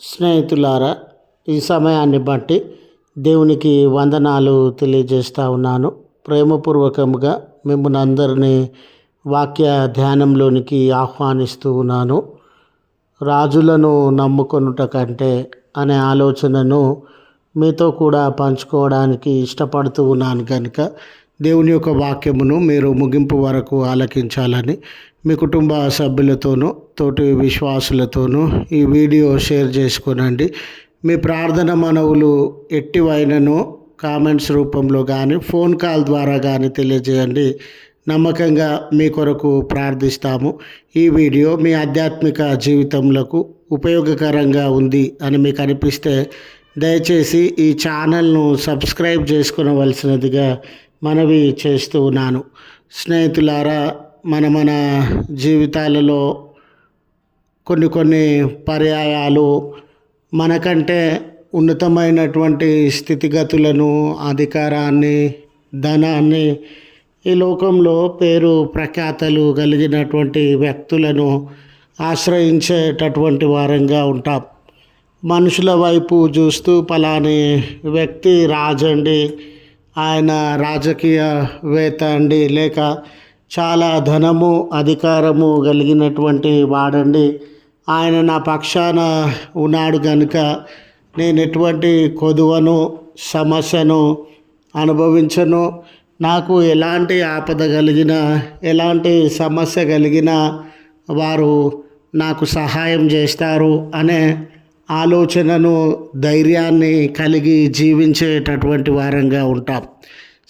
స్నేహితులారా, ఈ సమయాన్ని బట్టి దేవునికి వందనాలు తెలియజేస్తూ ఉన్నాను. ప్రేమపూర్వకంగా మిమ్మల్ని అందరినీ వాక్య ధ్యానంలోనికి ఆహ్వానిస్తూ ఉన్నాను. రాజులను నమ్ముకొనుట కంటే అనే ఆలోచనను మీతో కూడా పంచుకోవడానికి ఇష్టపడుతూ ఉన్నాను కనుక దేవుని యొక్క వాక్యమును మీరు ముగింపు వరకు ఆలకించాలని మీ కుటుంబ సభ్యులతోనూ తోటి విశ్వాసులతోనూ ఈ వీడియో షేర్ చేసుకొనండి. మీ ప్రార్థన మనవులు ఎట్టివైనను కామెంట్స్ రూపంలో కానీ ఫోన్ కాల్ ద్వారా కానీ తెలియజేయండి. నమ్మకంగా మీ కొరకు ప్రార్థిస్తాము. ఈ వీడియో మీ ఆధ్యాత్మిక జీవితంలో ఉపయోగకరంగా ఉంది అని మీకు అనిపిస్తే దయచేసి ఈ ఛానల్ను సబ్స్క్రైబ్ చేసుకునవలసినదిగా మనవి చేస్తూ ఉన్నాను. స్నేహితులారా, మన జీవితాలలో కొన్ని పర్యాయాలు మనకంటే ఉన్నతమైనటువంటి స్థితిగతులను, అధికారాన్ని, ధనాన్ని, ఈ లోకంలో పేరు ప్రఖ్యాతలు కలిగినటువంటి వ్యక్తులను ఆశ్రయించేటటువంటి వారంగా ఉంటాం. మనుషుల వైపు చూస్తూ పలాని వ్యక్తి రాజండి, ఆయన రాజకీయవేత్త అండి, లేక చాలా ధనము అధికారము కలిగినటువంటి వాడండి, ఆయన నా పక్షాన ఉన్నాడు కనుక నేను ఎటువంటి కొదువను సమస్యను అనుభవించను, నాకు ఎలాంటి ఆపద కలిగినా ఎలాంటి సమస్య కలిగినా వారు నాకు సహాయం చేస్తారు అనే ఆలోచనను, ధైర్యాన్ని కలిగి జీవించేటటువంటి వారంగా ఉంటాం.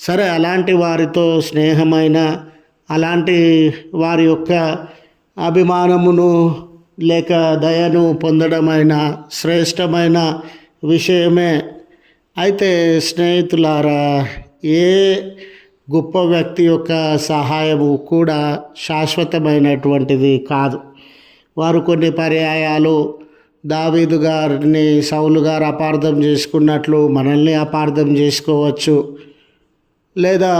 సరే, అలాంటి వారితో స్నేహమైన, అలాంటి వారి యొక్క అభిమానమును లేక దయను పొందడమైన శ్రేష్టమైన విషయమే. అయితే స్నేహితులారా, ఏ గొప్ప వ్యక్తి యొక్క సహాయము కూడా శాశ్వతమైనటువంటిది కాదు. వారు కొన్ని పర్యాయాలు దావీదు గారిని సౌలు గారు అపార్థం చేసుకున్నట్లు మనల్ని అపార్థం చేసుకోవచ్చు. లేదా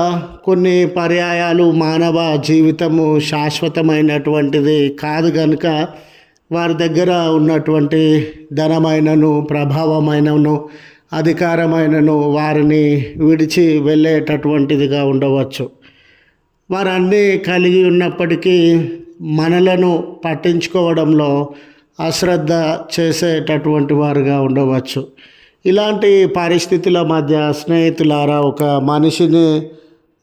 కొన్ని పర్యాయాలు మానవ జీవితము శాశ్వతమైనటువంటిది కాదు కనుక వారి దగ్గర ఉన్నటువంటి ధనమైనను, ప్రభావమైనను, అధికారమైనను వారిని విడిచి వెళ్ళేటటువంటిదిగా ఉండవచ్చు. వారన్నీ కలిగి ఉన్నప్పటికీ మనలను పట్టించుకోవడంలో అశ్రద్ధ చేసేటటువంటి వారుగా ఉండవచ్చు. ఇలాంటి పరిస్థితుల మధ్య స్నేహితులారా, ఒక మనిషిని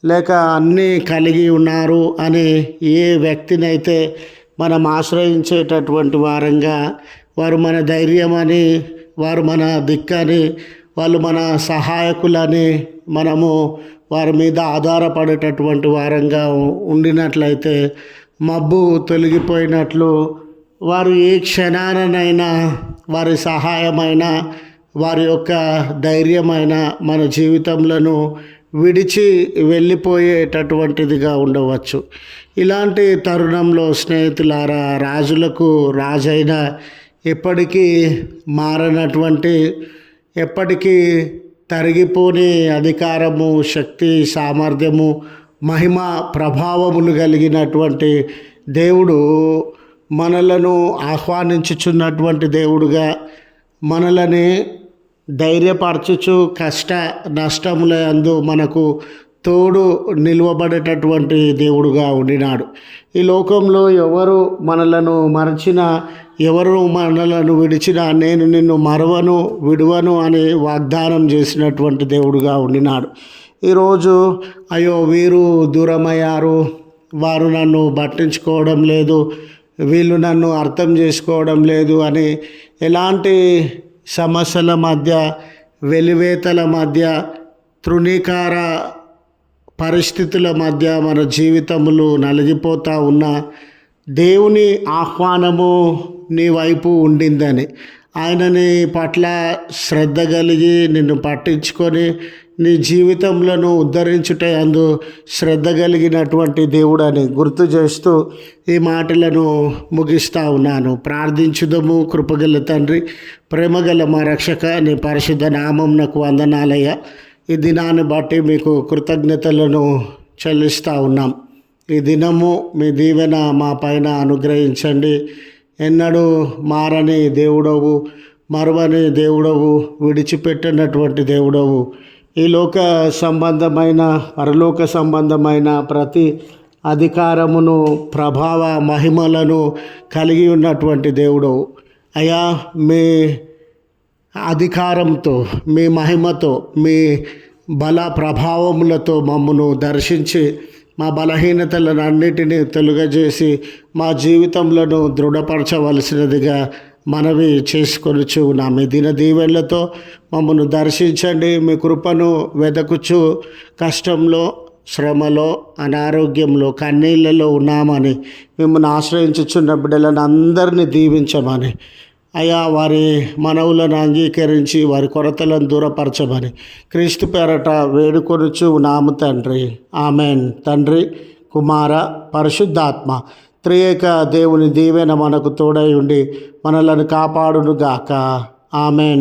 లేక అన్నీ కలిగి ఉన్నారు అని ఏ వ్యక్తినైతే మనం ఆశ్రయించేటటువంటి వారంగా, వారు మన ధైర్యమని, వారు మన దిక్కని, వాళ్ళు మన సహాయకులని మనము వారి మీద ఆధారపడేటటువంటి వారంగా ఉండినట్లయితే మబ్బు తొలగిపోయినట్లు వారు ఏ క్షణానైనా వారి సహాయమైన, వారి యొక్క ధైర్యమైన మన జీవితంలో విడిచి వెళ్ళిపోయేటటువంటిదిగా ఉండవచ్చు. ఇలాంటి తరుణంలో స్నేహితులారా, రాజులకు రాజైన ఎప్పటికీ మారనటువంటి, ఎప్పటికీ తరిగిపోని అధికారము, శక్తి, సామర్థ్యము, మహిమ, ప్రభావములు కలిగినటువంటి దేవుడు మనలను ఆహ్వానించుచున్నటువంటి దేవుడుగా, మనలని ధైర్యపరచుచు కష్ట నష్టముల యందు మనకు తోడు నిలువబడేటటువంటి దేవుడుగా ఉండినాడు. ఈ లోకంలో ఎవరు మనలను మరచినా, ఎవరు మనలను విడిచినా నేను నిన్ను మరవను, విడువను అని వాగ్దానం చేసినటువంటి దేవుడుగా ఉండినాడు. ఈరోజు అయ్యో వీరు దూరమయ్యారు, వారు నన్ను పట్టించుకోవడం లేదు, వీళ్ళు నన్ను అర్థం చేసుకోవడం లేదు అని ఎలాంటి సమస్యల మధ్య, వెలివేతల మధ్య, తృణీకార పరిస్థితుల మధ్య మన జీవితములు నలిగిపోతూ ఉన్న దేవుని ఆహ్వానము నీ వైపు ఉండిందని, ఆయన నీ పట్ల శ్రద్ధ కలిగి నిన్ను పట్టించుకొని నీ జీవితంలో ఉద్ధరించుటే అందు శ్రద్ధ కలిగినటువంటి దేవుడని గుర్తు చేస్తూ ఈ మాటలను ముగిస్తూ ఉన్నాను. ప్రార్థించుదము. కృపగల తండ్రి, ప్రేమగల మా రక్షక, నీ పరిశుద్ధ నామమునకు వందనాలయ్యా. ఈ దినాన్ని బట్టి మీకు కృతజ్ఞతలను చెల్లిస్తూ ఉన్నాం. ఈ దినము మీ దీవెన మా పైన అనుగ్రహించండి. ఎన్నడూ మారని దేవుడవు, మరువని దేవుడవు, విడిచిపెట్టినటువంటి దేవుడవు. ఈ లోక సంబంధమైన పరలోక సంబంధమైన ప్రతి అధికారమును, ప్రభావ మహిమలను కలిగి ఉన్నటువంటి దేవుడవు. అయ్యా, మీ అధికారంతో, మీ మహిమతో, మీ బల ప్రభావములతో మమ్మను దర్శించి మా బలహీనతలను అన్నిటినీ తొలగజేసి మా జీవితంలో దృఢపరచవలసినదిగా మనవి చేసుకొనుచు మీ దిన దీవెనలతో మమ్మను దర్శించండి. మీ కృపను వెదకుచు కష్టంలో, శ్రమలో, అనారోగ్యంలో, కన్నీళ్ళలో ఉన్నామని మిమ్మల్ని ఆశ్రయించుచున్న బిడ్డలను అందరినీ దీవించమని, అయ్యా వారి మనవులను అంగీకరించి వారి కొరతలను దూరపరచమని క్రీస్తు పేరట వేడుకొనుచు తండ్రి. ఆమెన్. తండ్రి, కుమార, పరిశుద్ధాత్మ త్రియేక దేవుని దీవెన మనకు తోడై ఉండి మనలను కాపాడునుగాక. ఆమెన్.